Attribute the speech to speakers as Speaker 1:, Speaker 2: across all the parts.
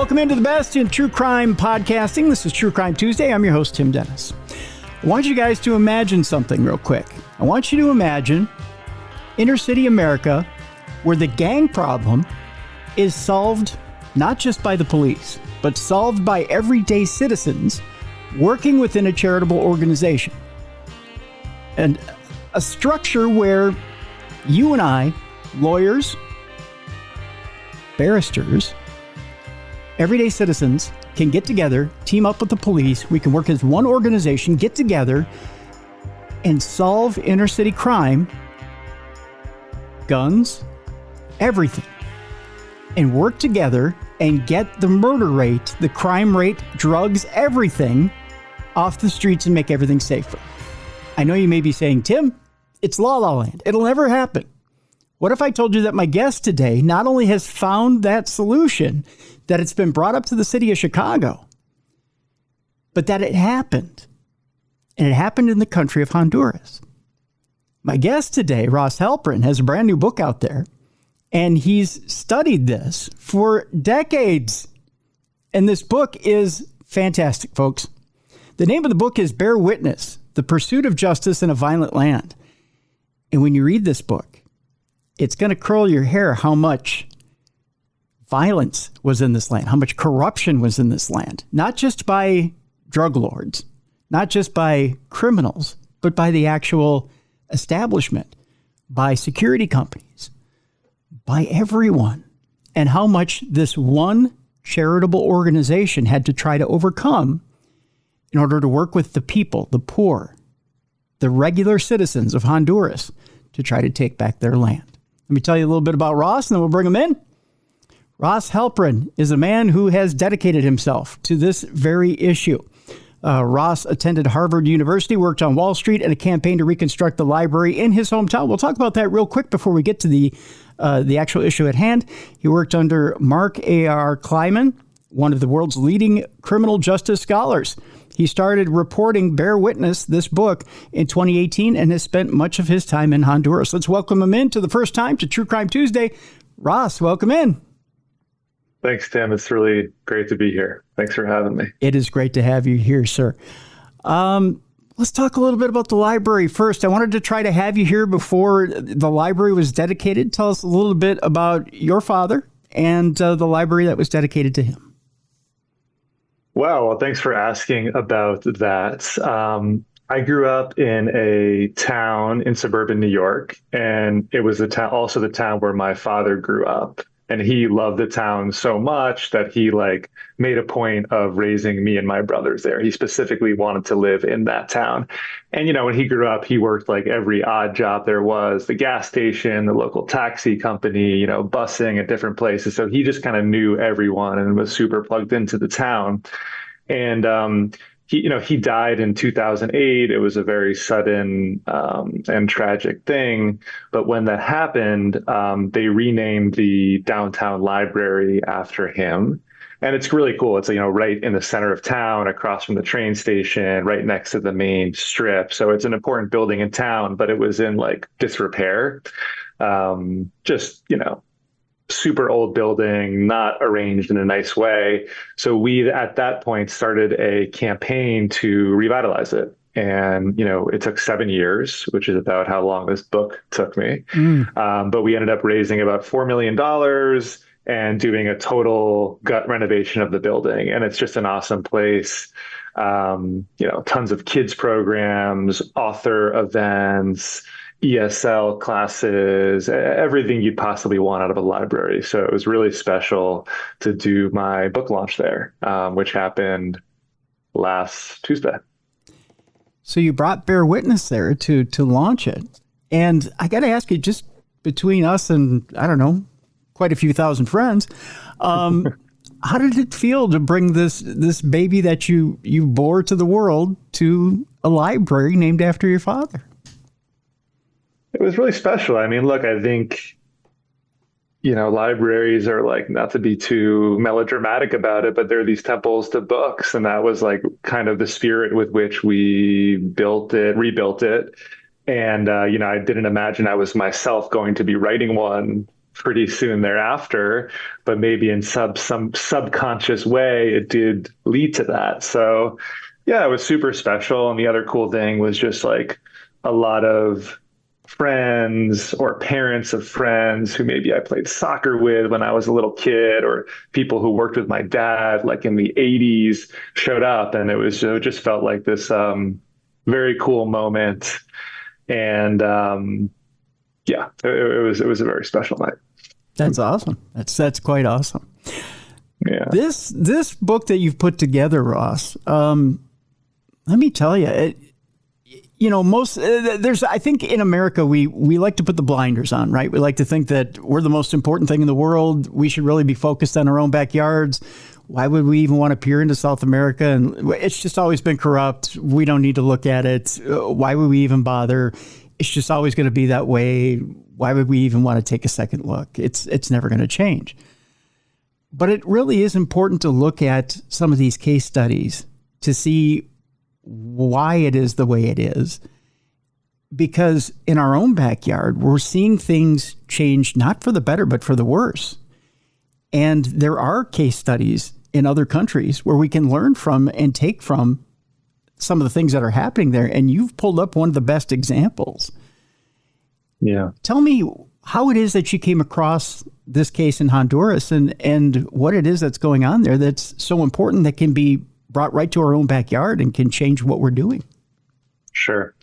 Speaker 1: Welcome into the best in true crime podcasting. This is True Crime Tuesday. I'm your host, Tim Dennis. I want you guys to imagine something real quick. I want you to imagine inner city America where the gang problem is solved not just by the police, but solved by everyday citizens working within a charitable organization. And a structure where you and I, lawyers, barristers, everyday citizens can get together, team up with the police. We can work as one organization, get together, and solve inner city crime, guns, everything, and work together and get the murder rate, the crime rate, drugs, everything off the streets and make everything safer. I know you may be saying, Tim, it's La La Land. It'll never happen. What if I told you that my guest today not only has found that solution, that it's been brought up to the city of Chicago, but that it happened. And it happened in the country of Honduras. My guest today, Ross Halperin, has a brand new book out there, and he's studied this for decades. And this book is fantastic, folks. The name of the book is Bear Witness, The Pursuit of Justice in a Violent Land. And when you read this book, it's going to curl your hair how much violence was in this land, how much corruption was in this land, not just by drug lords, not just by criminals, but by the actual establishment, by security companies, by everyone, and how much this one charitable organization had to try to overcome in order to work with the people, the poor, the regular citizens of Honduras to try to take back their land. Let me tell you a little bit about Ross, and then we'll bring him in. Ross Halperin is a man who has dedicated himself to this very issue. Ross attended Harvard University, worked on Wall Street, and a campaign to reconstruct the library in his hometown. We'll talk about that real quick before we get to the actual issue at hand. He worked under Mark A.R. Kleiman, one of the world's leading criminal justice scholars. He started reporting Bear Witness, this book, in 2018 and has spent much of his time in Honduras. Let's welcome him in to the first time to True Crime Tuesday. Ross, welcome in.
Speaker 2: Thanks, Tim. It's really great to be here. Thanks for having me.
Speaker 1: It is great to have you here, sir. Let's talk a little bit about the library first. I wanted to try to have you here before the library was dedicated. Tell us a little bit about your father and the library that was dedicated to him.
Speaker 2: Well, thanks for asking about that. I grew up in a town in suburban New York, and it was also the town where my father grew up. And he loved the town so much that he made a point of raising me and my brothers there. He specifically wanted to live in that town. And, when he grew up, he worked every odd job there was, the gas station, the local taxi company, busing at different places. So he just kind of knew everyone and was super plugged into the town. And he died in 2008. It was a very sudden and tragic thing. But when that happened, they renamed the downtown library after him. And it's really cool. It's, right in the center of town, across from the train station, right next to the main strip. So it's an important building in town, but it was in disrepair. Super old building, not arranged in a nice way. So we, at that point, started a campaign to revitalize it. And, it took 7 years, which is about how long this book took me. But we ended up raising about $4 million and doing a total gut renovation of the building. And it's just an awesome place. Tons of kids programs, author events, ESL classes, everything you'd possibly want out of a library. So it was really special to do my book launch there, which happened last Tuesday.
Speaker 1: So you brought Bear Witness there to launch it. And I got to ask you, just between us and, I don't know, quite a few thousand friends, how did it feel to bring this baby that you bore to the world to a library named after your father?
Speaker 2: It was really special. I mean, look, I think, libraries are not to be too melodramatic about it, but they're these temples to books. And that was kind of the spirit with which we rebuilt it. And, I didn't imagine I was myself going to be writing one pretty soon thereafter, but maybe in some subconscious way, it did lead to that. So yeah, it was super special. And the other cool thing was just like a lot of friends or parents of friends who maybe I played soccer with when I was a little kid, or people who worked with my dad like in the 80s showed up. And it just felt like this very cool moment. And yeah, it was a very special night.
Speaker 1: That's awesome. That's quite awesome.
Speaker 2: Yeah.
Speaker 1: This book that you've put together, Ross, let me tell you, I think in America, we like to put the blinders on, right? We like to think that we're the most important thing in the world. We should really be focused on our own backyards. Why would we even want to peer into South America? And it's just always been corrupt. We don't need to look at it. Why would we even bother? It's just always going to be that way. Why would we even want to take a second look? It's never going to change. But it really is important to look at some of these case studies to see why it is the way it is. Because in our own backyard, we're seeing things change, not for the better, but for the worse. And there are case studies in other countries where we can learn from and take from some of the things that are happening there. And you've pulled up one of the best examples.
Speaker 2: Yeah.
Speaker 1: Tell me how it is that you came across this case in Honduras and what it is that's going on there that's so important that can be brought right to our own backyard and can change what we're doing.
Speaker 2: Sure.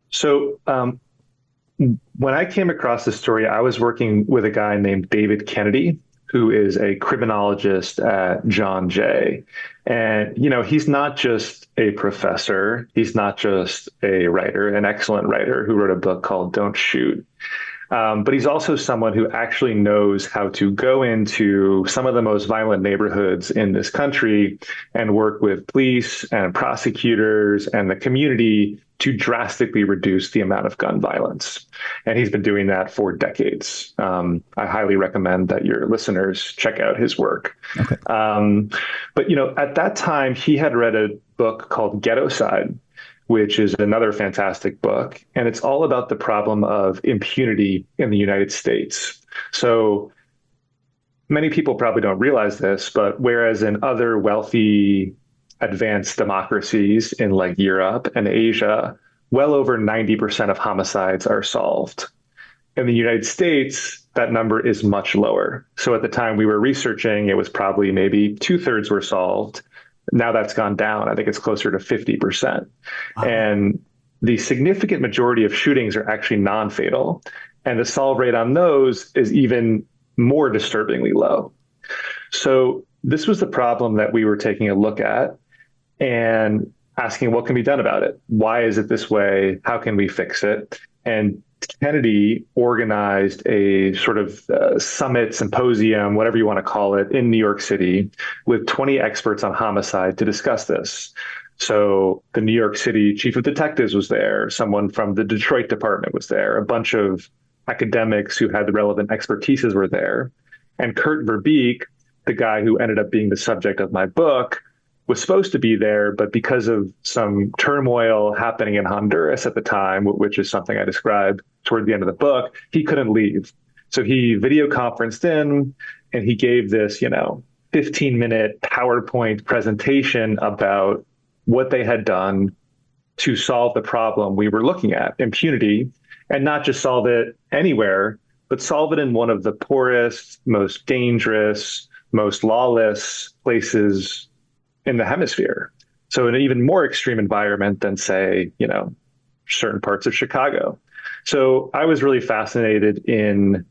Speaker 2: So when I came across this story, I was working with a guy named David Kennedy, who is a criminologist at John Jay. And, he's not just a professor. He's not just a writer, an excellent writer who wrote a book called Don't Shoot. But he's also someone who actually knows how to go into some of the most violent neighborhoods in this country and work with police and prosecutors and the community to drastically reduce the amount of gun violence. And he's been doing that for decades. I highly recommend that your listeners check out his work.
Speaker 1: Okay.
Speaker 2: But, at that time, he had read a book called Ghettocide, which is another fantastic book. And it's all about the problem of impunity in the United States. So many people probably don't realize this, but whereas in other wealthy, advanced democracies in like Europe and Asia, well over 90% of homicides are solved. In the United States, that number is much lower. So at the time we were researching, it was probably maybe 2/3 were solved. Now that's gone down. I think it's closer to 50%. Wow. And the significant majority of shootings are actually non-fatal. And the solve rate on those is even more disturbingly low. So this was the problem that we were taking a look at and asking what can be done about it? Why is it this way? How can we fix it? And Kennedy organized a sort of summit, symposium, whatever you want to call it, in New York City with 20 experts on homicide to discuss this. So the New York City chief of detectives was there. Someone from the Detroit department was there. A bunch of academics who had the relevant expertises were there. And Kurt Verbeek, the guy who ended up being the subject of my book, was supposed to be there, but because of some turmoil happening in Honduras at the time, which is something I described toward the end of the book, he couldn't leave. So he video conferenced in and he gave this, 15-minute PowerPoint presentation about what they had done to solve the problem we were looking at, impunity, and not just solve it anywhere, but solve it in one of the poorest, most dangerous, most lawless places in the hemisphere. So in an even more extreme environment than, say, certain parts of Chicago. So I was really fascinated in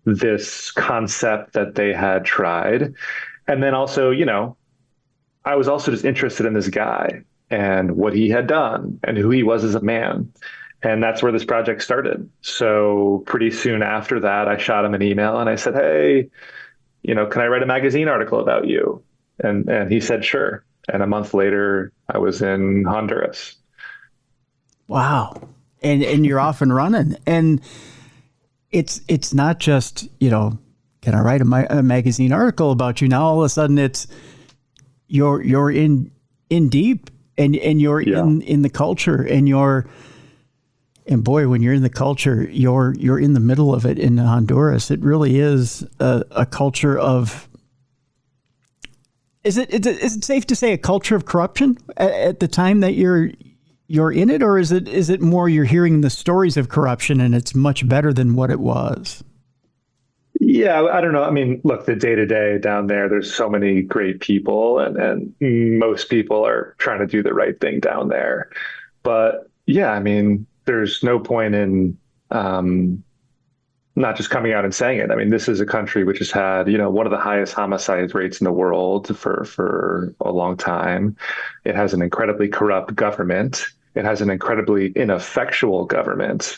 Speaker 2: this concept that they had tried. And then also, I was also just interested in this guy and what he had done and who he was as a man. And that's where this project started. So pretty soon after that, I shot him an email and I said, hey, can I write a magazine article about you? And he said, sure. And a month later, I was in Honduras.
Speaker 1: Wow. And you're off and running. And it's not just, can I write a magazine article about you? Now all of a sudden it's you're in deep and you're in the culture and you're And boy, when you're in the culture, you're in the middle of it in Honduras. It really is a culture of. Is it safe to say a culture of corruption at the time that you're in it, or is it more you're hearing the stories of corruption and it's much better than what it was?
Speaker 2: Yeah, I don't know. I mean, look, the day to day down there, there's so many great people, and most people are trying to do the right thing down there. But yeah, I mean, there's no point in not just coming out and saying it. I mean, this is a country which has had, one of the highest homicide rates in the world for a long time. It has an incredibly corrupt government. It has an incredibly ineffectual government.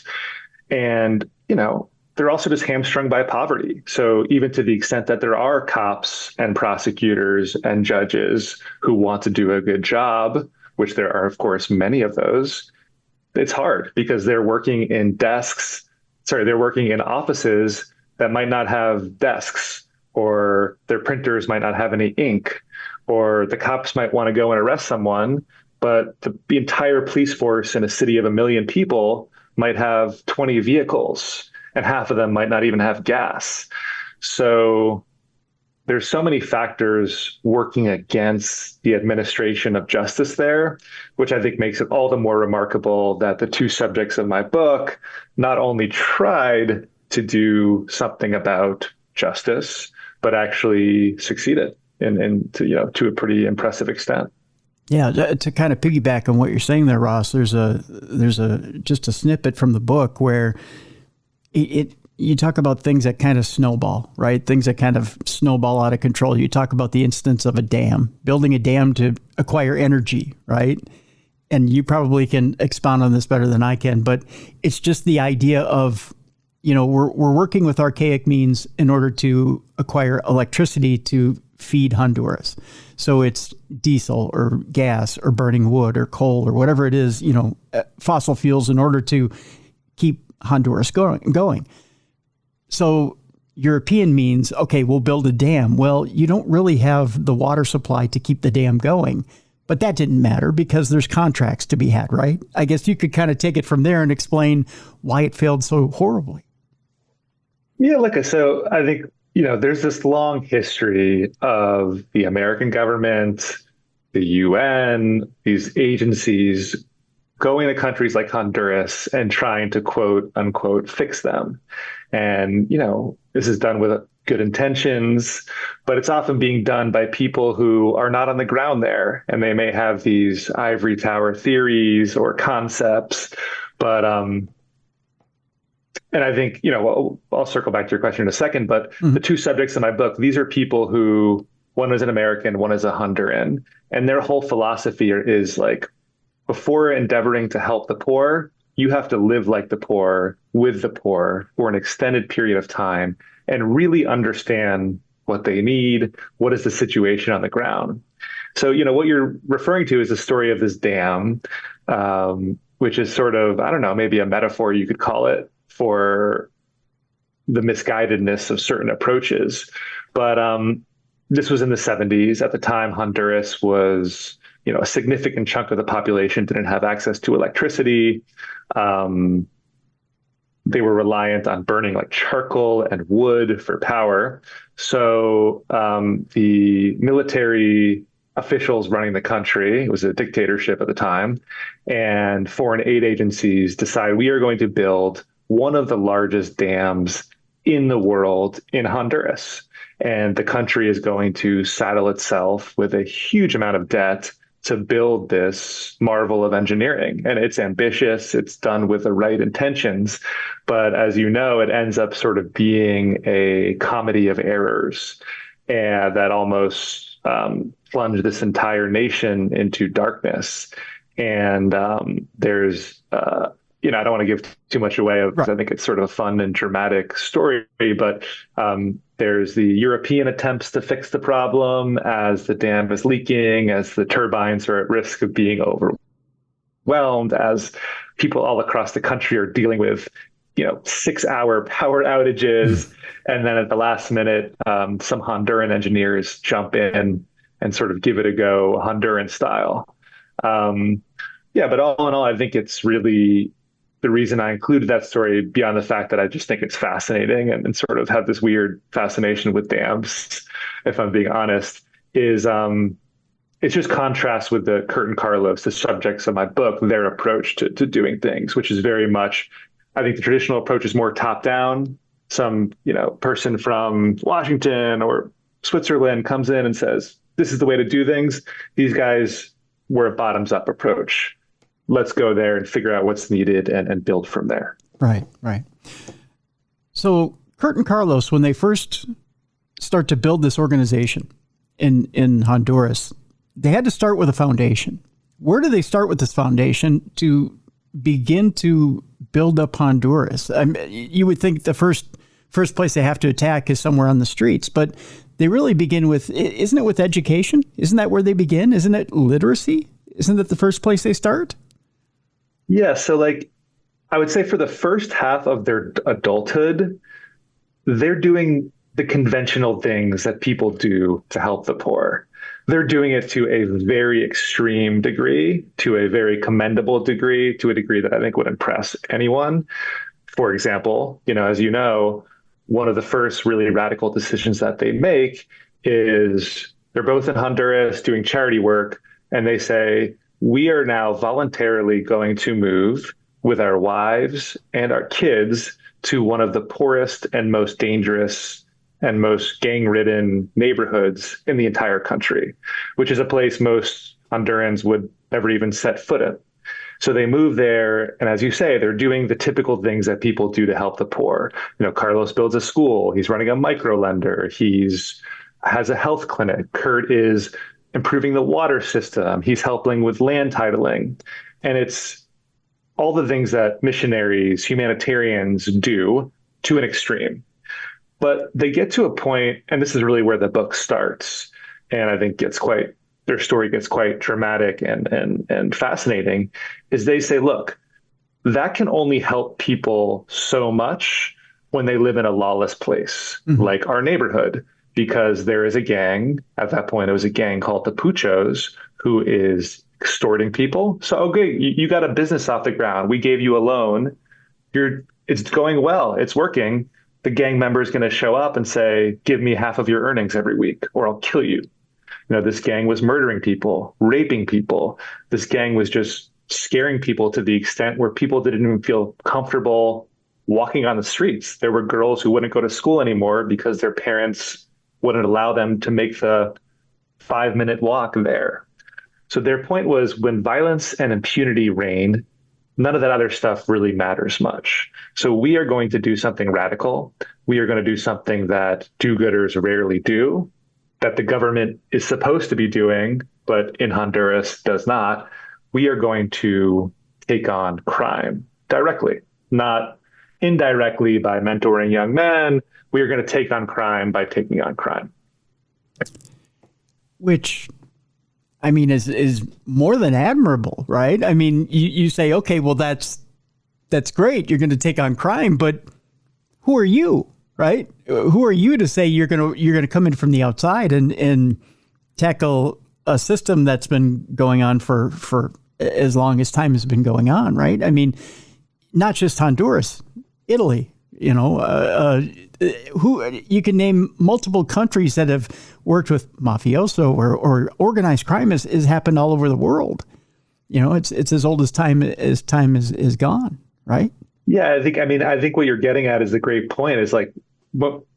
Speaker 2: And, they're also just hamstrung by poverty. So even to the extent that there are cops and prosecutors and judges who want to do a good job, which there are, of course, many of those, it's hard because they're working in offices that might not have desks, or their printers might not have any ink, or the cops might want to go and arrest someone, but the entire police force in a city of 1 million people might have 20 vehicles, and half of them might not even have gas. So there's so many factors working against the administration of justice there, which I think makes it all the more remarkable that the two subjects of my book not only tried to do something about justice, but actually succeeded to a pretty impressive extent.
Speaker 1: Yeah, to kind of piggyback on what you're saying there, Ross, there's just a snippet from the book where you talk about things that kind of snowball, right? Things that kind of snowball out of control. You talk about the instance of a dam, building a dam to acquire energy, right? And you probably can expound on this better than I can, but it's just the idea of, we're working with archaic means in order to acquire electricity to feed Honduras. So it's diesel or gas or burning wood or coal or whatever it is, fossil fuels in order to keep Honduras going. So European means, okay, we'll build a dam. Well, you don't really have the water supply to keep the dam going. But that didn't matter because there's contracts to be had, right? I guess you could kind of take it from there and explain why it failed so horribly.
Speaker 2: Yeah, look, so I think, there's this long history of the American government, the UN, these agencies going to countries like Honduras and trying to quote unquote fix them. And, this is done with good intentions, but it's often being done by people who are not on the ground there. And they may have these ivory tower theories or concepts, but, and I think, I'll circle back to your question in a second, but the two subjects in my book, these are people who, one is an American, one is a Honduran, and their whole philosophy is like, before endeavoring to help the poor, you have to live like the poor, with the poor for an extended period of time and really understand what they need, what is the situation on the ground. So, what you're referring to is the story of this dam, which is sort of, I don't know, maybe a metaphor you could call it for the misguidedness of certain approaches. But this was in the 70s. At the time, Honduras was, a significant chunk of the population didn't have access to electricity. They were reliant on burning like charcoal and wood for power. So the military officials running the country, it was a dictatorship at the time, and foreign aid agencies decide we are going to build one of the largest dams in the world in Honduras. And the country is going to saddle itself with a huge amount of debt to build this marvel of engineering. And it's ambitious, it's done with the right intentions. But as you know, it ends up sort of being a comedy of errors, and that almost plunged this entire nation into darkness. And there's, I don't want to give too much away because I think it's sort of a fun and dramatic story, but there's the European attempts to fix the problem as the dam is leaking, as the turbines are at risk of being overwhelmed, as people all across the country are dealing with, 6-hour power outages. And then at the last minute, some Honduran engineers jump in and sort of give it a go, Honduran style. But all in all, I think it's really the reason I included that story, beyond the fact that I just think it's fascinating and sort of have this weird fascination with dams, if I'm being honest, is it's just contrast with the Kurt and Carlos, the subjects of my book, their approach to doing things, which is very much, I think the traditional approach is more top down. Some, person from Washington or Switzerland comes in and says, this is the way to do things. These guys were a bottoms up approach. Let's go there and figure out what's needed and build from there.
Speaker 1: Right, right. So Kurt and Carlos, when they first start to build this organization in Honduras, they had to start with a foundation. Where do they start with this foundation to begin to build up Honduras? You would think the first place they have to attack is somewhere on the streets, but they really begin with, isn't it with education? Isn't that where they begin? Isn't it literacy? Isn't that the first place they start?
Speaker 2: Yeah. So I would say for the first half of their adulthood, they're doing the conventional things that people do to help the poor. They're doing it to a very extreme degree, to a very commendable degree, to a degree that I think would impress anyone. For example, as you know, one of the first really radical decisions that they make is they're both in Honduras doing charity work, and they say, we are now voluntarily going to move with our wives and our kids to one of the poorest and most dangerous and most gang-ridden neighborhoods in the entire country, which is a place most Hondurans would never even set foot in. So they move there, and as you say, they're doing the typical things that people do to help the poor. Carlos builds a school. He's running a micro lender. Has a health clinic. Kurt is improving the water system. He's helping with land titling. And it's all the things that missionaries, humanitarians do to an extreme. But they get to a point, and this is really where the book starts, and I think their story gets quite dramatic and fascinating, is they say, look, that can only help people so much when they live in a lawless place, like our neighborhood, because there is a gang. At that point, it was a gang called the Puchos, who is extorting people. So, okay, you got a business off the ground. We gave you a loan. It's going well. It's working. The gang member is going to show up and say, give me half of your earnings every week, or I'll kill you. This gang was murdering people, raping people. This gang was just scaring people to the extent where people didn't even feel comfortable walking on the streets. There were girls who wouldn't go to school anymore because their parents wouldn't allow them to make the 5-minute walk there. So their point was, when violence and impunity reign, none of that other stuff really matters much. So we are going to do something radical. We are going to do something that do-gooders rarely do, that the government is supposed to be doing, but in Honduras does not. We are going to take on crime directly, not indirectly by mentoring young men. We are going to take on crime by taking on crime.
Speaker 1: Which, I mean, is more than admirable, right? I mean, you say, okay, well, that's great. You're going to take on crime, but who are you, right? Who are you to say you're going to come in from the outside and tackle a system that's been going on for as long as time has been going on, right? I mean, not just Honduras, Italy, who you can name multiple countries that have worked with mafioso or organized crime has happened all over the world. It's as old as time is gone, right?
Speaker 2: Yeah, I think what you're getting at is a great point. Is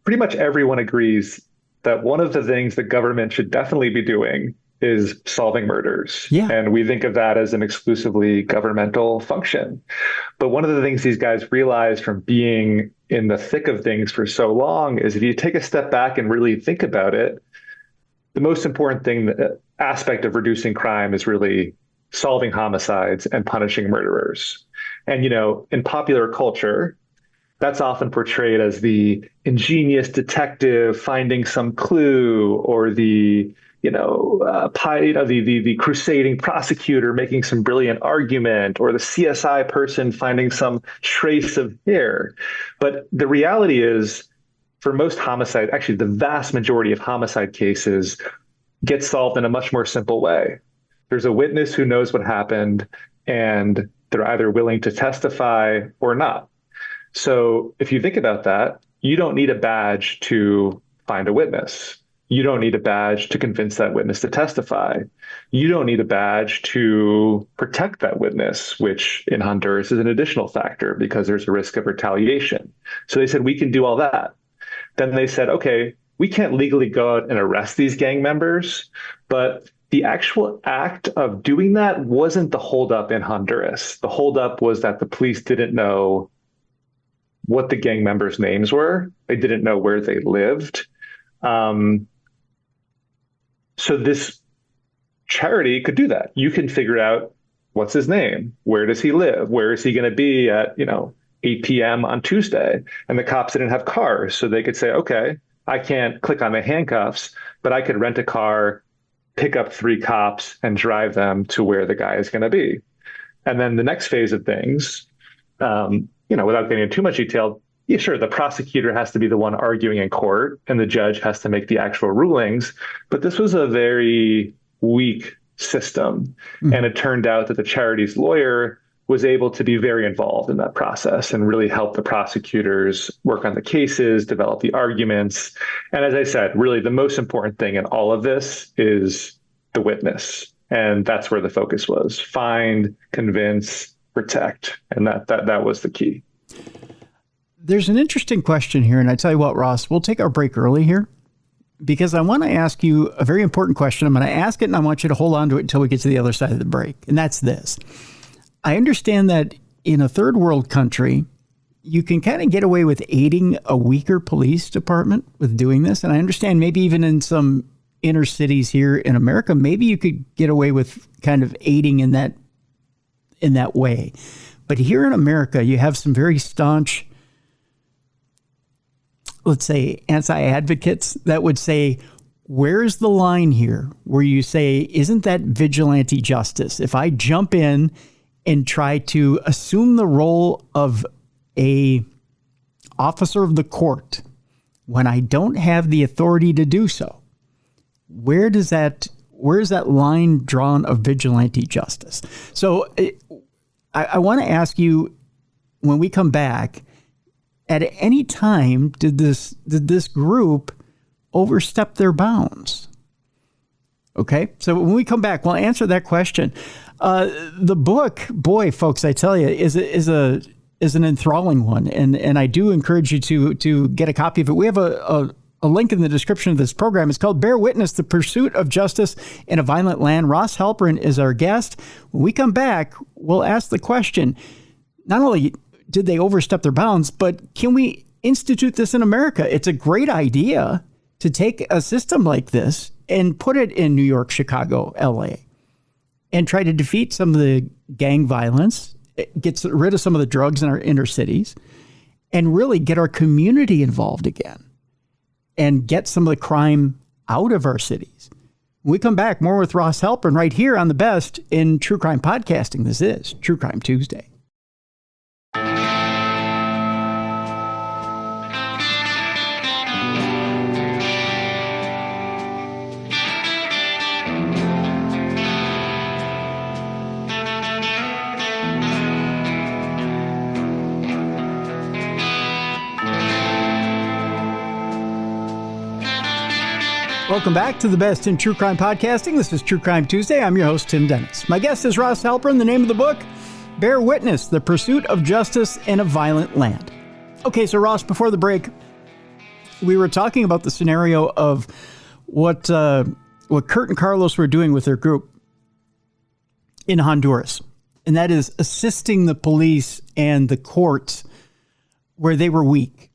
Speaker 2: pretty much everyone agrees that one of the things the government should definitely be doing is solving murders.
Speaker 1: Yeah.
Speaker 2: And we think of that as an exclusively governmental function. But one of the things these guys realize from being in the thick of things for so long is, if you take a step back and really think about it, the most important aspect of reducing crime is really solving homicides and punishing murderers. And, in popular culture, that's often portrayed as the ingenious detective finding some clue, or the crusading prosecutor making some brilliant argument, or the CSI person finding some trace of hair. But the reality is, for most homicide, actually the vast majority of homicide cases get solved in a much more simple way. There's a witness who knows what happened, and they're either willing to testify or not. So if you think about that, you don't need a badge to find a witness. You don't need a badge to convince that witness to testify. You don't need a badge to protect that witness, which in Honduras is an additional factor because there's a risk of retaliation. So they said, we can do all that. Then they said, okay, we can't legally go out and arrest these gang members, but the actual act of doing that wasn't the holdup in Honduras. The holdup was that the police didn't know what the gang members' names were. They didn't know where they lived. So this charity could do that. You can figure out what's his name, where does he live, where is he going to be at 8 p.m. on Tuesday. And the cops didn't have cars, so they could say, okay, I can't click on the handcuffs, but I could rent a car, pick up 3 cops, and drive them to where the guy is going to be. And then the next phase of things, without getting into too much detail, yeah, sure, the prosecutor has to be the one arguing in court and the judge has to make the actual rulings. But this was a very weak system. And it turned out that the charity's lawyer was able to be very involved in that process and really help the prosecutors work on the cases, develop the arguments. And as I said, really the most important thing in all of this is the witness. And that's where the focus was: find, convince, protect. And that was the key.
Speaker 1: There's an interesting question here. And I tell you what, Ross, we'll take our break early here because I want to ask you a very important question. I'm going to ask it and I want you to hold on to it until we get to the other side of the break. And that's this. I understand that in a third world country, you can kind of get away with aiding a weaker police department with doing this. And I understand maybe even in some inner cities here in America, maybe you could get away with kind of aiding in that way. But here in America, you have some very staunch, let's say, anti-advocates that would say, where's the line here where you say, isn't that vigilante justice? If I jump in and try to assume the role of a officer of the court when I don't have the authority to do so, where is that line drawn of vigilante justice? So I want to ask you, when we come back, at any time did this group overstep their bounds? Okay, so when we come back, we'll answer that question. The book, boy, folks, I tell you, is an enthralling one, and I do encourage you to get a copy of it. We have a link in the description of this program. It's called Bear Witness: The Pursuit of Justice in a Violent Land. Ross Halperin is our guest. When we come back, we'll ask the question, not only did they overstep their bounds, but can we institute this in America? It's a great idea to take a system like this and put it in New York, Chicago, LA, and try to defeat some of the gang violence, get rid of some of the drugs in our inner cities, and really get our community involved again and get some of the crime out of our cities. When we come back, more with Ross Halperin right here on the best in true crime podcasting. This is True Crime Tuesday. Welcome back to the best in true crime podcasting. This is True Crime Tuesday. I'm your host, Tim Dennis. My guest is Ross Halperin. The name of the book, Bear Witness: The Pursuit of Justice in a Violent Land. Okay, so Ross, before the break, we were talking about the scenario of what Kurt and Carlos were doing with their group in Honduras, and that is assisting the police and the courts where they were weak.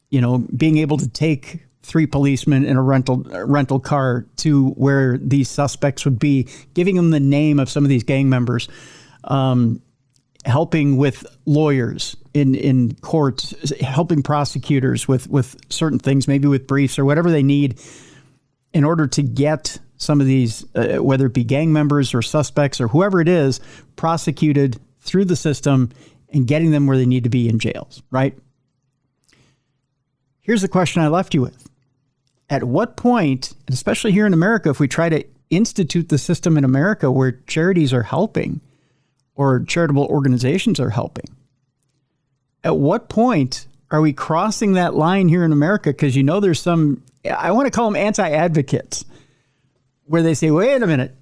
Speaker 1: Being able to take 3 policemen in a rental car to where these suspects would be, giving them the name of some of these gang members, helping with lawyers in courts, helping prosecutors with certain things, maybe with briefs or whatever they need in order to get some of these, whether it be gang members or suspects or whoever it is, prosecuted through the system and getting them where they need to be in jails, right? Here's the question I left you with. At what point, and especially here in America, if we try to institute the system in America where charities are helping, or charitable organizations are helping. At what point are we crossing that line here in America? Because there's some, I want to call them anti-advocates, where they say, wait a minute,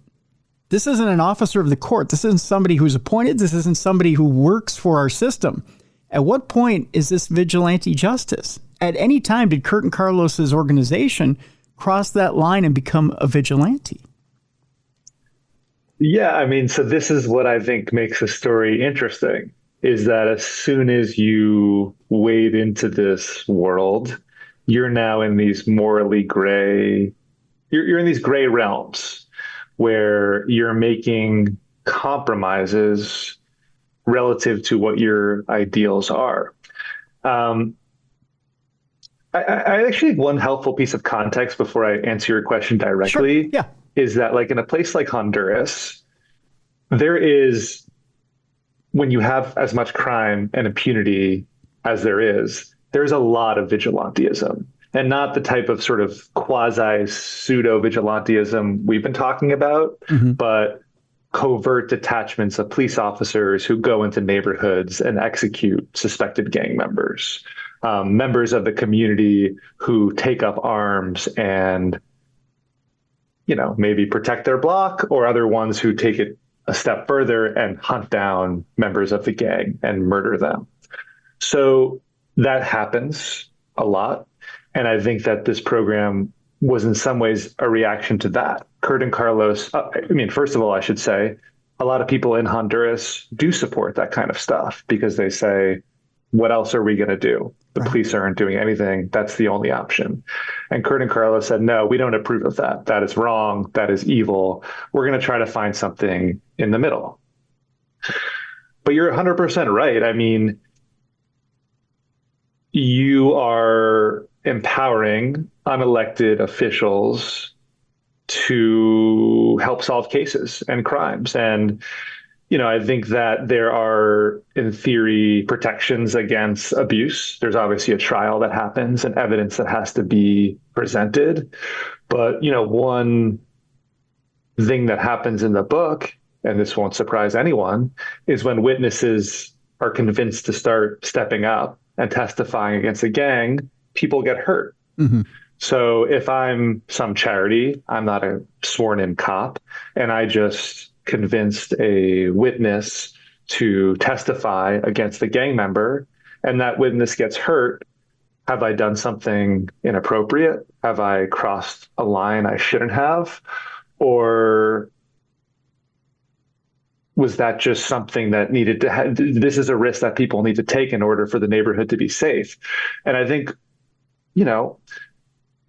Speaker 1: this isn't an officer of the court. This isn't somebody who's appointed. This isn't somebody who works for our system. At what point is this vigilante justice? At any time did Kurt and Carlos's organization cross that line and become a vigilante?
Speaker 2: Yeah, I mean, so this is what I think makes the story interesting, is that as soon as you wade into this world, you're now in these morally gray, you're in these gray realms where you're making compromises relative to what your ideals are. I actually think one helpful piece of context before I answer your question directly
Speaker 1: Sure. Yeah.
Speaker 2: is that, like, in a place like Honduras, there is, when you have as much crime and impunity as there's a lot of vigilantism, and not the type of sort of quasi pseudo vigilantism we've been talking about, but covert detachments of police officers who go into neighborhoods and execute suspected gang members, members of the community who take up arms and, maybe protect their block, or other ones who take it a step further and hunt down members of the gang and murder them. So that happens a lot. And I think that this program was in some ways a reaction to that. Kurt and Carlos, first of all, I should say, a lot of people in Honduras do support that kind of stuff because they say, what else are we going to do? The police aren't doing anything. That's the only option. And Kurt and Carlos said, no, we don't approve of that. That is wrong. That is evil. We're going to try to find something in the middle. But you're 100% right. I mean, you are empowering unelected officials to help solve cases and crimes. And, I think that there are, in theory, protections against abuse. There's obviously a trial that happens and evidence that has to be presented. But, one thing that happens in the book, and this won't surprise anyone, is when witnesses are convinced to start stepping up and testifying against a gang, people get hurt. So if I'm some charity, I'm not a sworn in cop, and I just convinced a witness to testify against the gang member, and that witness gets hurt, have I done something inappropriate? Have I crossed a line I shouldn't have? Or was that just something that needed to this is a risk that people need to take in order for the neighborhood to be safe? And I think,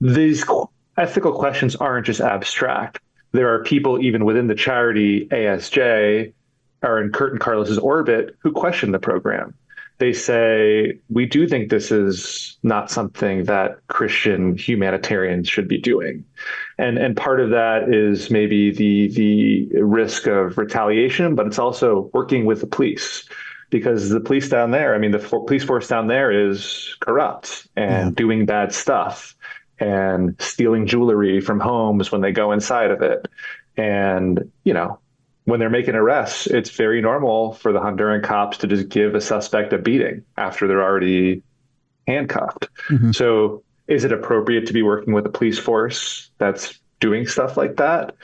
Speaker 2: these ethical questions aren't just abstract. There are people even within the charity ASJ, or in Kurt and Carlos's orbit, who question the program. They say, we do think this is not something that Christian humanitarians should be doing. And part of that is maybe the risk of retaliation, but it's also working with the police. Because the police down there, the police force down there is corrupt and doing bad stuff and stealing jewelry from homes when they go inside of it. And, when they're making arrests, it's very normal for the Honduran cops to just give a suspect a beating after they're already handcuffed. So is it appropriate to be working with a police force that's doing stuff like that?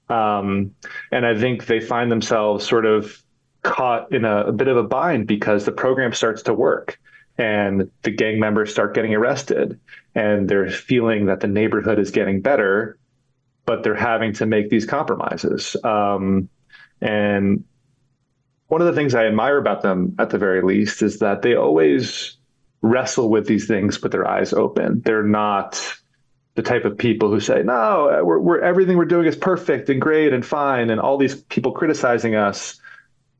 Speaker 2: And I think they find themselves sort of caught in a bit of a bind because the program starts to work and the gang members start getting arrested and they're feeling that the neighborhood is getting better, but they're having to make these compromises. And one of the things I admire about them, at the very least, is that they always wrestle with these things with their eyes open. They're not the type of people who say, no, we're everything we're doing is perfect and great and fine, and all these people criticizing us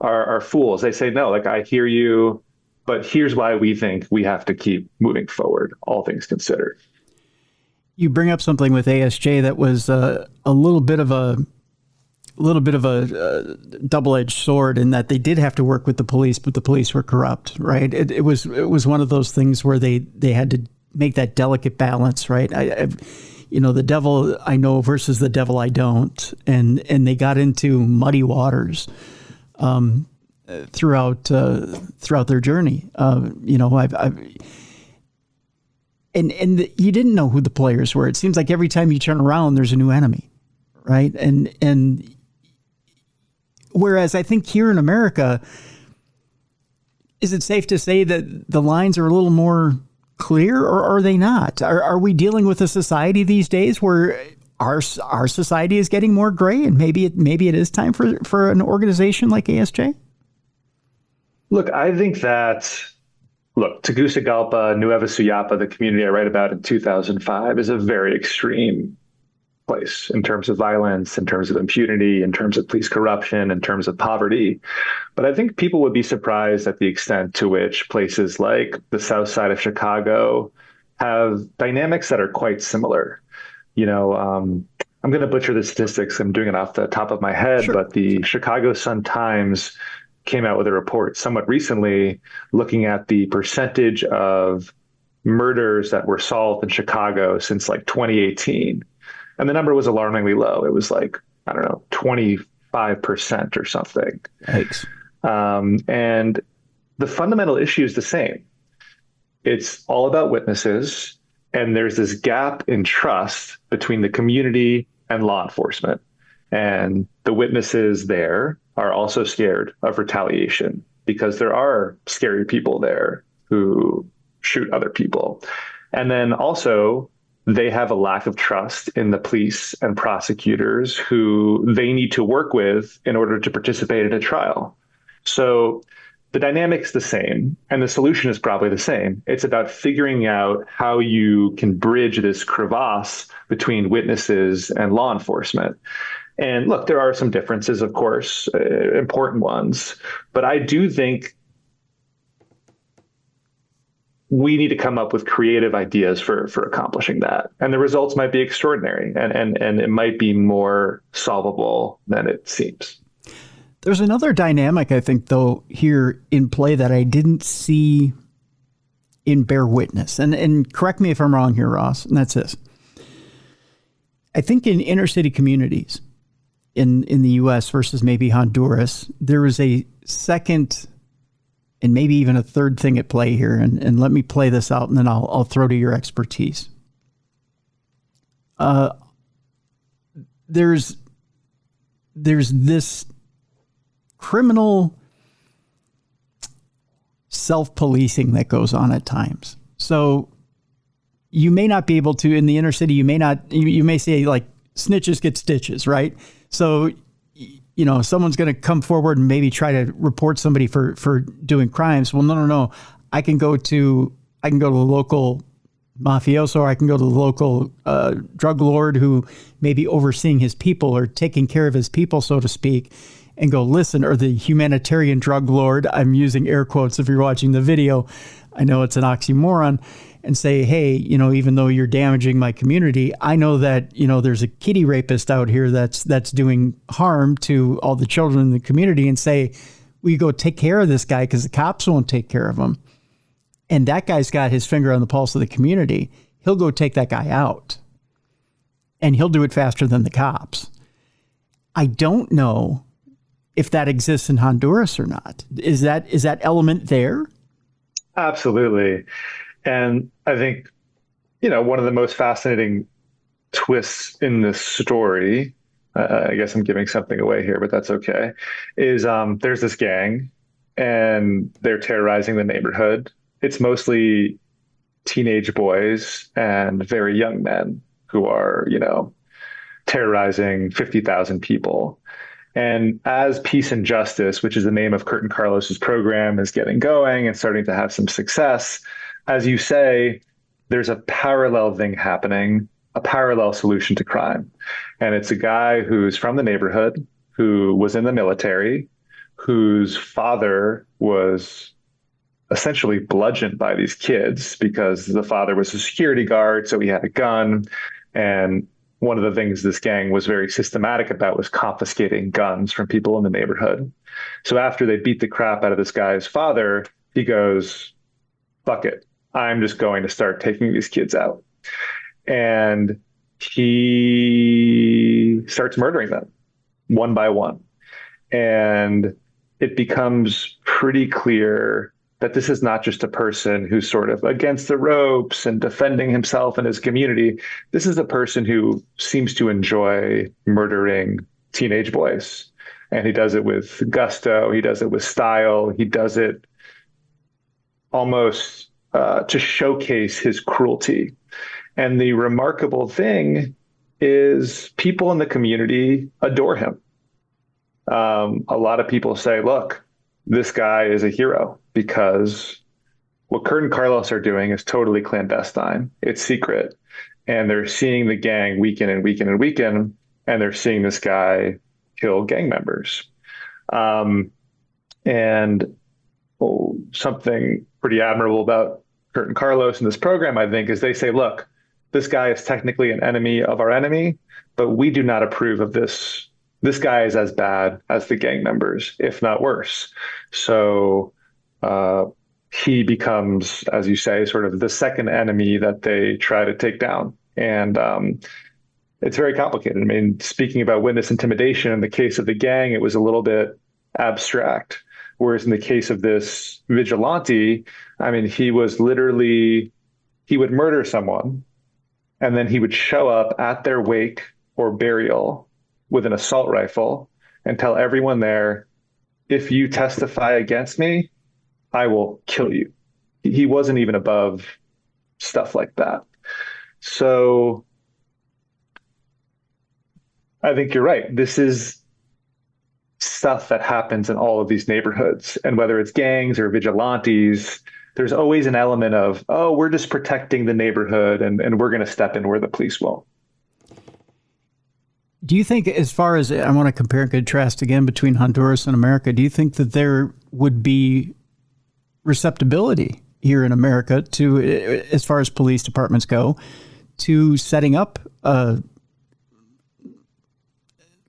Speaker 2: are fools. They say, no, like, I hear you, but here's why we think we have to keep moving forward, all things considered.
Speaker 1: You bring up something with ASJ that was a little bit of a double-edged sword, in that they did have to work with the police, but the police were corrupt, right? It was one of those things where they had to make that delicate balance, right? The devil I know versus the devil I don't, and they got into muddy waters. throughout their journey. You didn't know who the players were. It seems like every time you turn around, there's a new enemy, right? And whereas I think here in America, is it safe to say that the lines are a little more clear, or are they not? Are we dealing with a society these days where our society is getting more gray, and maybe it is time for an organization like ASJ?
Speaker 2: Look, I think that Tegucigalpa, Nueva Suyapa, the community I write about in 2005, is a very extreme place in terms of violence, in terms of impunity, in terms of police corruption, in terms of poverty. But I think people would be surprised at the extent to which places like the south side of Chicago have dynamics that are quite similar. I'm going to butcher the statistics. I'm doing it off the top of my head,
Speaker 1: Sure.
Speaker 2: but the Chicago Sun-Times came out with a report somewhat recently looking at the percentage of murders that were solved in Chicago since like 2018. And the number was alarmingly low. It was like, I don't know, 25% or something.
Speaker 1: Thanks.
Speaker 2: And the fundamental issue is the same. It's all about witnesses. And there's this gap in trust between the community and law enforcement. And the witnesses there are also scared of retaliation because there are scary people there who shoot other people. And then also, they have a lack of trust in the police and prosecutors who they need to work with in order to participate in a trial. So the dynamic's the same, and the solution is probably the same. It's about figuring out how you can bridge this crevasse between witnesses and law enforcement. And look, there are some differences, of course, important ones, but I do think we need to come up with creative ideas for accomplishing that. And the results might be extraordinary, and it might be more solvable than it seems.
Speaker 1: There's another dynamic, I think, though, here in play that I didn't see in Bear Witness. And correct me if I'm wrong here, Ross, and that's this. I think in inner city communities in the U.S. versus maybe Honduras, there is a second and maybe even a third thing at play here. And let me play this out, and then I'll throw to your expertise. There's this criminal self-policing that goes on at times. So you may not be able to, in the inner city, you may say like snitches get stitches, right? So, someone's going to come forward and maybe try to report somebody for doing crimes. Well, no. I can go to the local mafioso, or I can go to the local drug lord who may be overseeing his people or taking care of his people, so to speak, and go, listen, or the humanitarian drug lord, I'm using air quotes if you're watching the video, I know it's an oxymoron, and say, hey, even though you're damaging my community, I know that, there's a kitty rapist out here that's doing harm to all the children in the community, and say, we go take care of this guy because the cops won't take care of him. And that guy's got his finger on the pulse of the community. He'll go take that guy out, and he'll do it faster than the cops. I don't know if that exists in Honduras or not. Is that element there?
Speaker 2: Absolutely. And I think, one of the most fascinating twists in this story, I guess I'm giving something away here, but that's okay, is there's this gang and they're terrorizing the neighborhood. It's mostly teenage boys and very young men who are, terrorizing 50,000 people. And as Peace and Justice, which is the name of Curtin Carlos's program, is getting going and starting to have some success, as you say, there's a parallel thing happening, a parallel solution to crime. And it's a guy who's from the neighborhood, who was in the military, whose father was essentially bludgeoned by these kids because the father was a security guard, so he had a gun. And one of the things this gang was very systematic about was confiscating guns from people in the neighborhood. So after they beat the crap out of this guy's father, he goes, fuck it, I'm just going to start taking these kids out. And he starts murdering them one by one. And it becomes pretty clear that this is not just a person who's sort of against the ropes and defending himself and his community. This is a person who seems to enjoy murdering teenage boys. And he does it with gusto. He does it with style. He does it almost to showcase his cruelty. And the remarkable thing is people in the community adore him. A lot of people say, look, this guy is a hero because what Kurt and Carlos are doing is totally clandestine. It's secret. And they're seeing the gang weaken and weaken and weaken. And they're seeing this guy kill gang members. Something pretty admirable about Kurt and Carlos in this program, I think, is they say, look, this guy is technically an enemy of our enemy, but we do not approve of this. This guy is as bad as the gang members, if not worse. So he becomes, as you say, sort of the second enemy that they try to take down. And it's very complicated. I mean, speaking about witness intimidation, in the case of the gang, it was a little bit abstract. Whereas in the case of this vigilante, I mean, he would murder someone and then he would show up at their wake or burial with an assault rifle and tell everyone there, if you testify against me, I will kill you. He wasn't even above stuff like that. So I think you're right. This is stuff that happens in all of these neighborhoods. And whether it's gangs or vigilantes, there's always an element of, oh, we're just protecting the neighborhood and we're going to step in where the police won't.
Speaker 1: Do you think, as far as I want to compare and contrast again between Honduras and America, do you think that there would be receptibility here in America to, as far as police departments go, to setting up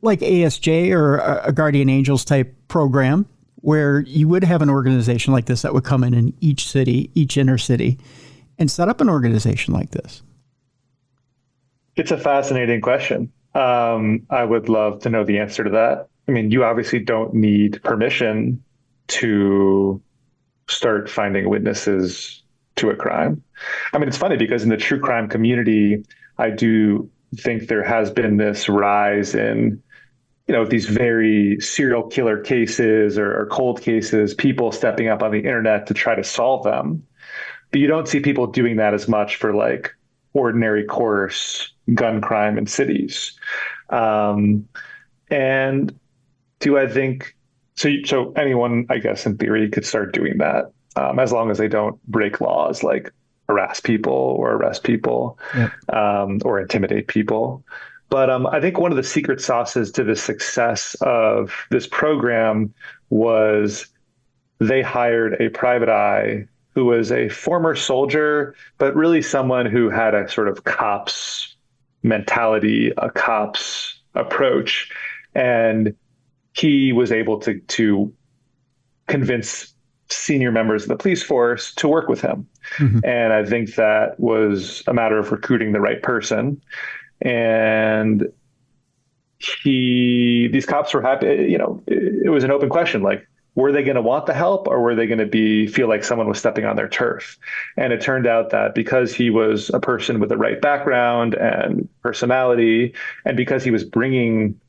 Speaker 1: like ASJ or a Guardian Angels type program where you would have an organization like this that would come in each city, each inner city, and set up an organization like this?
Speaker 2: It's a fascinating question. I would love to know the answer to that. I mean, you obviously don't need permission to start finding witnesses to a crime. I mean, it's funny because in the true crime community, I do think there has been this rise in, these very serial killer cases or cold cases, people stepping up on the internet to try to solve them. But you don't see people doing that as much for like ordinary course gun crime in cities. And do I think so anyone, I guess, in theory could start doing that, as long as they don't break laws like harass people or arrest people, yep, or intimidate people. But I think one of the secret sauces to the success of this program was they hired a private eye who was a former soldier, but really someone who had a sort of cops mentality, a cops approach. And he was able to convince senior members of the police force to work with him. Mm-hmm. And I think that was a matter of recruiting the right person. And these cops were happy, it was an open question, like, were they going to want the help or were they going to feel like someone was stepping on their turf? And it turned out that because he was a person with the right background and personality, and because he was bringing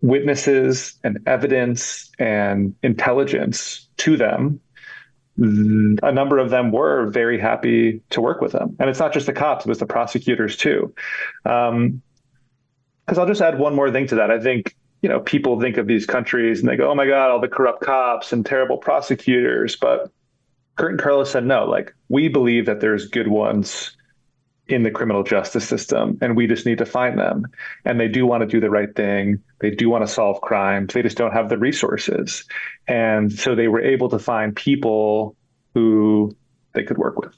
Speaker 2: witnesses and evidence and intelligence to them, a number of them were very happy to work with him. And it's not just the cops, it was the prosecutors too. Because I'll just add one more thing to that. I think, people think of these countries and they go, oh my God, all the corrupt cops and terrible prosecutors. But Kurt and Carlos said, no, like, we believe that there's good ones in the criminal justice system, and we just need to find them. And they do want to do the right thing. They do want to solve crimes. They just don't have the resources. And so they were able to find people who they could work with.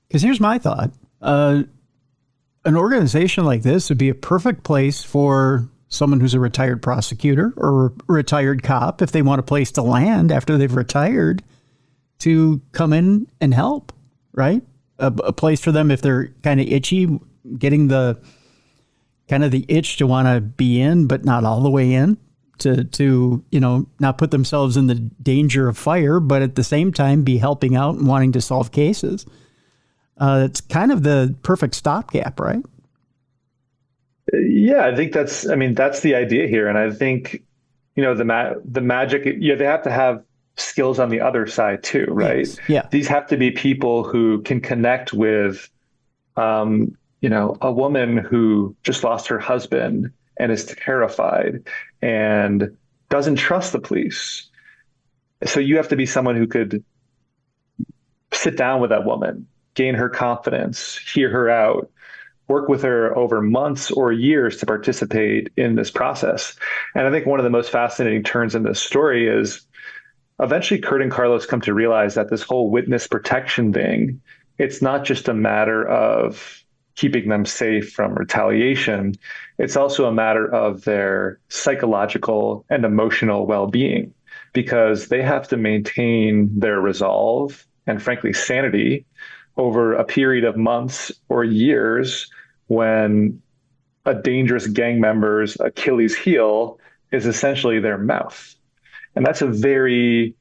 Speaker 1: Because here's my thought. An organization like this would be a perfect place for someone who's a retired prosecutor or a retired cop, if they want a place to land after they've retired, to come in and help, right? A place for them if they're kind of itchy, getting the kind of the itch to want to be in, but not all the way in, to not put themselves in the danger of fire, but at the same time be helping out and wanting to solve cases. It's kind of the perfect stopgap, right?
Speaker 2: Yeah, I think that's the idea here. And I think, the magic, they have to have skills on the other side too, right?
Speaker 1: Yes. Yeah.
Speaker 2: These have to be people who can connect with, a woman who just lost her husband and is terrified and doesn't trust the police. So you have to be someone who could sit down with that woman, gain her confidence, hear her out, work with her over months or years to participate in this process. And I think one of the most fascinating turns in this story is eventually Kurt and Carlos come to realize that this whole witness protection thing, it's not just a matter of keeping them safe from retaliation. It's also a matter of their psychological and emotional well-being, because they have to maintain their resolve and frankly sanity over a period of months or years when a dangerous gang member's Achilles heel is essentially their mouth. And that's a very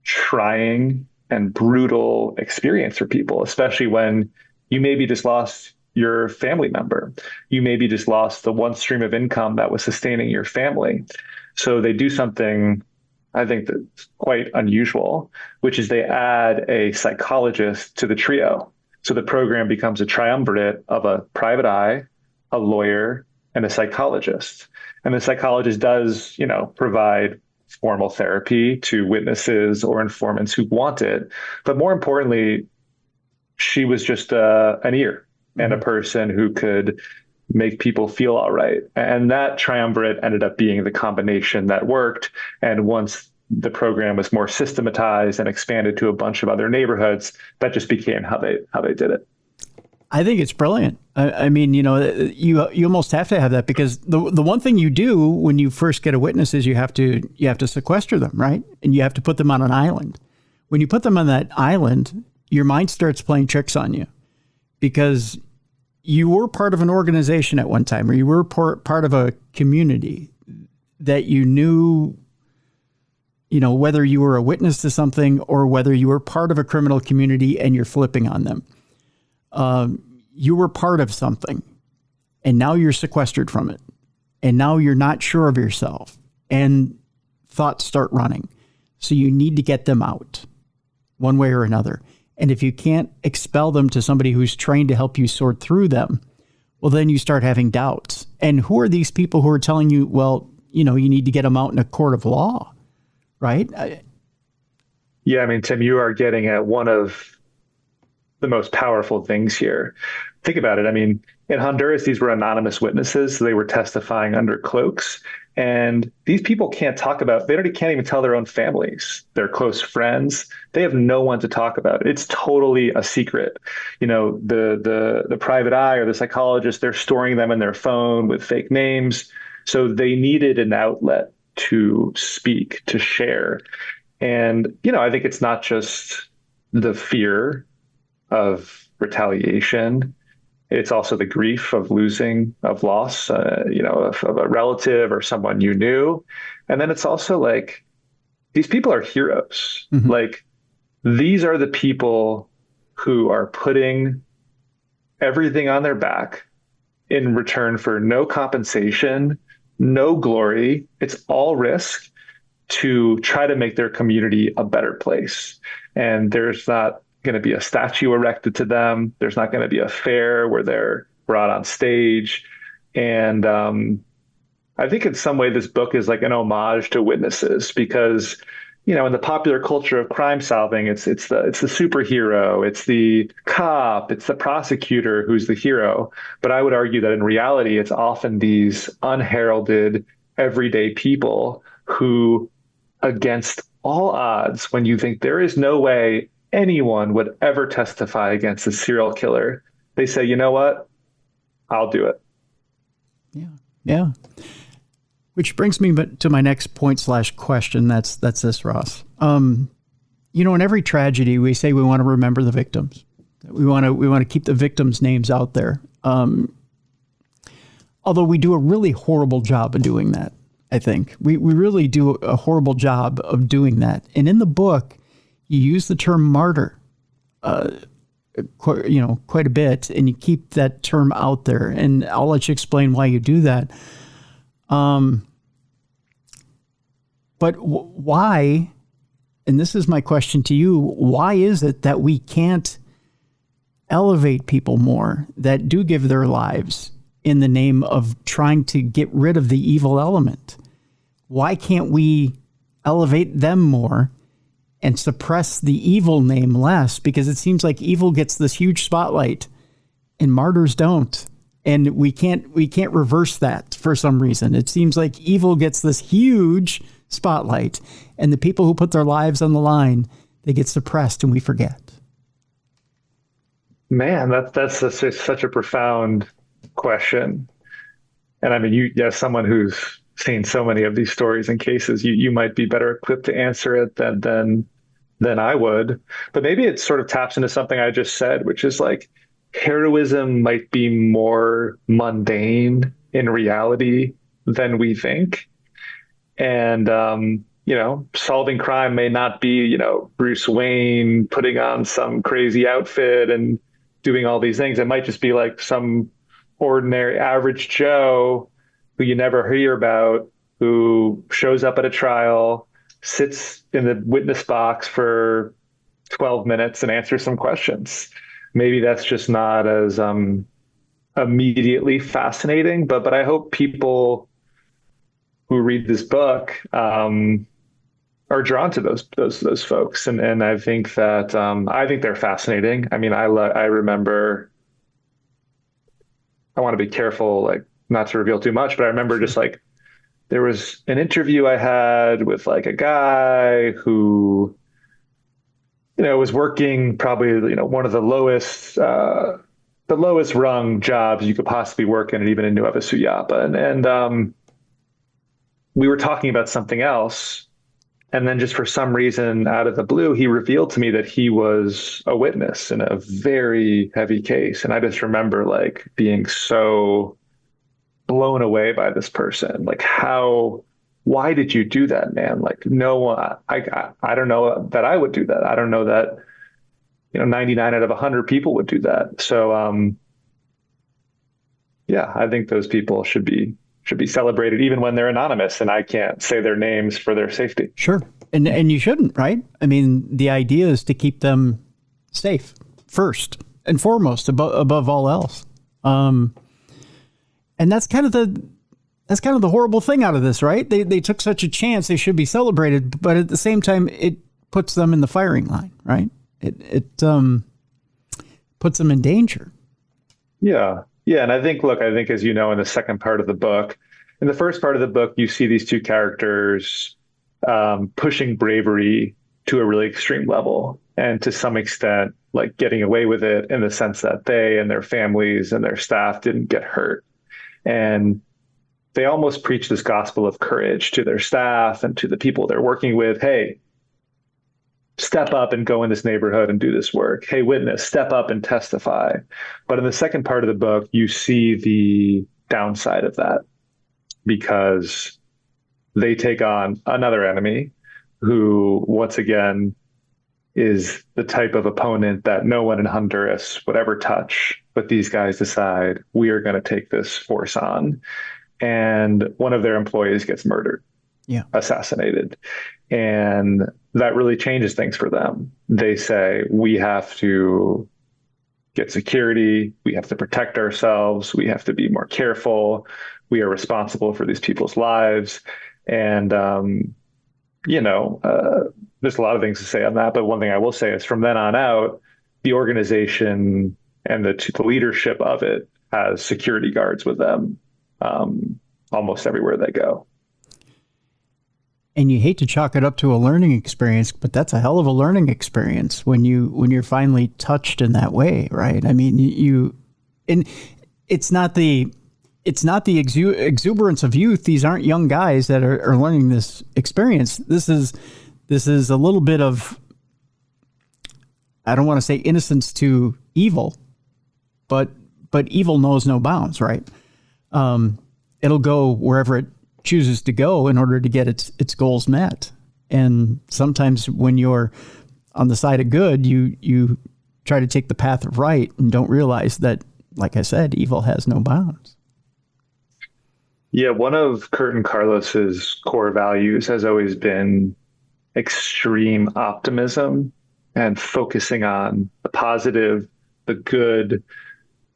Speaker 2: trying and brutal experience for people, especially when you maybe just lost your family member. You maybe just lost the one stream of income that was sustaining your family. So they do something, I think, that's quite unusual, which is they add a psychologist to the trio. So the program becomes a triumvirate of a private eye, a lawyer, and a psychologist. And the psychologist does, provide formal therapy to witnesses or informants who want it. But more importantly, she was just an ear and a person who could make people feel all right. And that triumvirate ended up being the combination that worked. And once the program was more systematized and expanded to a bunch of other neighborhoods, that just became how they did it.
Speaker 1: I think it's brilliant. I mean, you almost have to have that, because the one thing you do when you first get a witness is you have to sequester them, right? And you have to put them on an island. When you put them on that island, your mind starts playing tricks on you, because you were part of an organization at one time, or you were part of a community that you knew, whether you were a witness to something or whether you were part of a criminal community and you're flipping on them. You were part of something, and now you're sequestered from it. And now you're not sure of yourself, and thoughts start running. So you need to get them out one way or another. And if you can't expel them to somebody who's trained to help you sort through them, well, then you start having doubts. And who are these people who are telling you, well, you need to get them out in a court of law, right?
Speaker 2: Yeah, I mean, Tim, you are getting at one of the most powerful things here. Think about it. I mean, in Honduras, these were anonymous witnesses. So they were testifying under cloaks. And these people can't talk about, they can't even tell their own families, their close friends. They have no one to talk about. It's totally a secret. The private eye or the psychologist, they're storing them in their phone with fake names. So they needed an outlet to speak, to share. And, I think it's not just the fear of retaliation. It's also the grief of loss, of a relative or someone you knew. And then it's also like, these people are heroes. Mm-hmm. Like, these are the people who are putting everything on their back in return for no compensation, no glory. It's all risk to try to make their community a better place. And there's not going to be a statue erected to them. There's not going to be a fair where they're brought on stage. And I think in some way this book is like an homage to witnesses, because, in the popular culture of crime solving, it's the superhero, it's the cop, it's the prosecutor who's the hero. But I would argue that in reality, it's often these unheralded, everyday people who, against all odds, when you think there is no way anyone would ever testify against a serial killer, they say, you know what? I'll do it.
Speaker 1: Yeah. Yeah. Which brings me to my next point / question. That's this, Ross. In every tragedy, we say we want to remember the victims. We want to keep the victims' names out there. Although we do a really horrible job of doing that. I think we really do a horrible job of doing that. And in the book, you use the term martyr, quite a bit, and you keep that term out there. And I'll let you explain why you do that. But why? And this is my question to you: why is it that we can't elevate people more that do give their lives in the name of trying to get rid of the evil element? Why can't we elevate them more and suppress the evil name less? Because it seems like evil gets this huge spotlight and martyrs don't. And we can't reverse that for some reason. It seems like evil gets this huge spotlight, and the people who put their lives on the line, they get suppressed and we forget.
Speaker 2: Man, that's such a profound question. And I mean, you, as someone who's seen so many of these stories and cases, you might be better equipped to answer it than I would. But maybe it sort of taps into something I just said, which is like heroism might be more mundane in reality than we think. And solving crime may not be, Bruce Wayne putting on some crazy outfit and doing all these things. It might just be like some ordinary average Joe who you never hear about, who shows up at a trial, sits in the witness box for 12 minutes and answers some questions. Maybe that's just not as immediately fascinating, but I hope people who read this book are drawn to those folks, and I think that I think they're fascinating. I mean, I remember. I want to be careful, like not to reveal too much, but I remember just like there was an interview I had with like a guy who, was working probably one of the lowest rung jobs you could possibly work in, and even in Nueva Suyapa, and we were talking about something else. And then just for some reason, out of the blue, he revealed to me that he was a witness in a very heavy case. And I just remember like being so blown away by this person. Like, why did you do that, man? Like, no one, I don't know that I would do that. I don't know that, 99 out of 100 people would do that. So, yeah, I think those people should be celebrated even when they're anonymous and I can't say their names for their safety.
Speaker 1: Sure. And you shouldn't, right? I mean, the idea is to keep them safe first and foremost above all else. And that's kind of the horrible thing out of this, right? They took such a chance, they should be celebrated, but at the same time it puts them in the firing line, right? It puts them in danger.
Speaker 2: Yeah. Yeah, and I think as you know, in the second part of the book, in the first part of the book, you see these two characters pushing bravery to a really extreme level, and to some extent, like getting away with it in the sense that they and their families and their staff didn't get hurt. And they almost preach this gospel of courage to their staff and to the people they're working with. Hey, step up and go in this neighborhood and do this work. Hey, witness, step up and testify. But in the second part of the book, you see the downside of that, because they take on another enemy who, once again, is the type of opponent that no one in Honduras would ever touch. But these guys decide, we are going to take this force on. And one of their employees gets murdered.
Speaker 1: Yeah.
Speaker 2: Assassinated. And that really changes things for them. They say, we have to get security. We have to protect ourselves. We have to be more careful. We are responsible for these people's lives. And, there's a lot of things to say on that. But one thing I will say is from then on out, the organization and the leadership of it has security guards with them almost everywhere they go.
Speaker 1: And you hate to chalk it up to a learning experience, but that's a hell of a learning experience when you're finally touched in that way, right? I mean, and it's not the exuberance of youth. These aren't young guys that are learning this experience. This is a little bit of, I don't want to say innocence to evil, but evil knows no bounds, right? It'll go wherever chooses to go in order to get its goals met. And sometimes when you're on the side of good, you try to take the path of right and don't realize that, like I said, evil has no bounds.
Speaker 2: Yeah, one of Kurt and Carlos's core values has always been extreme optimism and focusing on the positive, the good.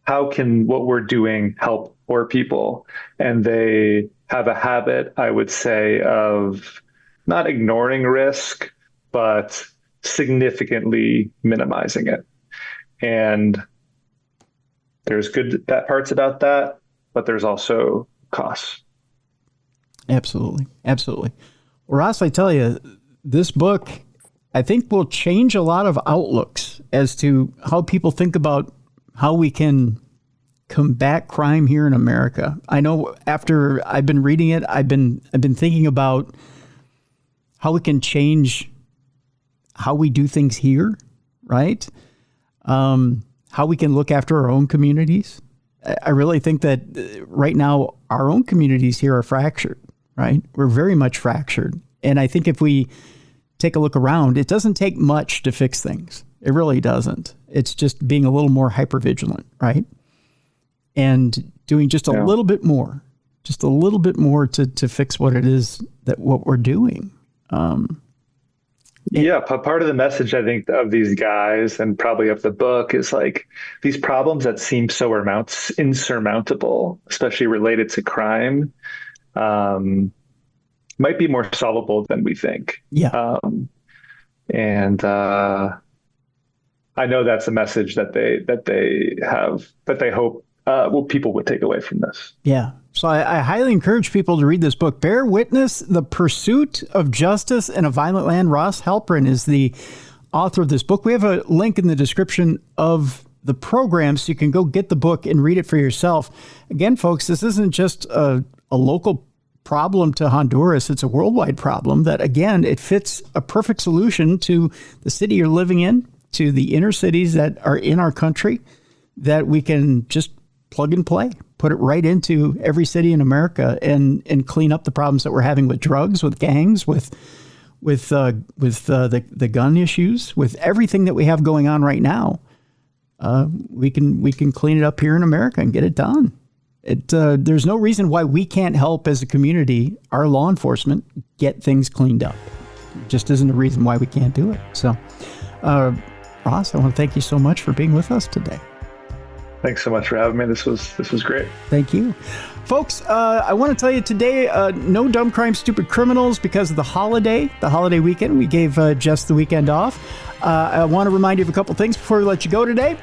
Speaker 2: How can what we're doing help poor people? And they have a habit, I would say, of not ignoring risk, but significantly minimizing it. And there's good parts about that, but there's also costs.
Speaker 1: Absolutely. Absolutely. Well, Ross, I tell you, this book, I think, will change a lot of outlooks as to how people think about how we can combat crime here in America. I know after I've been reading it, I've been thinking about how we can change how we do things here, right? How we can look after our own communities. I really think that right now our own communities here are fractured, right? We're very much fractured. And I think if we take a look around, it doesn't take much to fix things. It really doesn't. It's just being a little more hypervigilant, right? And doing just a little bit more to fix what it is that what we're doing.
Speaker 2: Part of the message, I think, of these guys and probably of the book is like these problems that seem so insurmountable, especially related to crime, might be more solvable than we think.
Speaker 1: Yeah.
Speaker 2: I know that's a message that they hope people would take away from this.
Speaker 1: Yeah. So I highly encourage people to read this book, Bear Witness, The Pursuit of Justice in a Violent Land. Ross Halperin is the author of this book. We have a link in the description of the program so you can go get the book and read it for yourself. Again, folks, this isn't just a local problem to Honduras. It's a worldwide problem that, again, it fits a perfect solution to the city you're living in, to the inner cities that are in our country, that we can just plug and play, put it right into every city in America and clean up the problems that we're having with drugs, with gangs, with the gun issues, with everything that we have going on right now. We can clean it up here in America and get it done. There's no reason why we can't help as a community, our law enforcement, get things cleaned up. It just isn't a reason why we can't do it. So, Ross, I want to thank you so much for being with us today.
Speaker 2: Thanks so much for having me. This was great.
Speaker 1: Thank you. Folks, I want to tell you today, no dumb crime, stupid criminals because of the holiday weekend. We gave Jess the weekend off. I want to remind you of a couple things before we let you go today.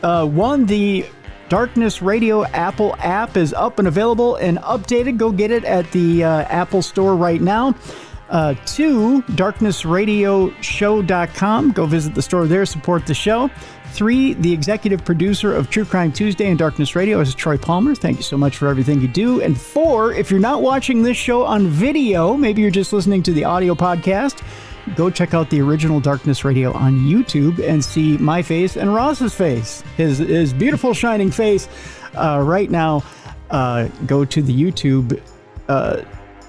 Speaker 1: One, the Darkness Radio Apple app is up and available and updated. Go get it at the Apple Store right now. 2, darknessradioshow.com. Go visit the store there, support the show. 3, the executive producer of True Crime Tuesday and Darkness Radio is Troy Palmer. Thank you so much for everything you do. And 4, if you're not watching this show on video, maybe you're just listening to the audio podcast, go check out the original Darkness Radio on YouTube and see my face and Ross's face, his beautiful shining face. Right now, go to the YouTube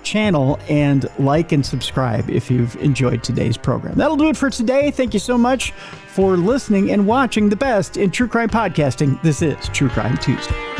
Speaker 1: channel and like and subscribe if you've enjoyed today's program. That'll do it for today. Thank you so much for listening and watching the best in true crime podcasting. This is True Crime Tuesday.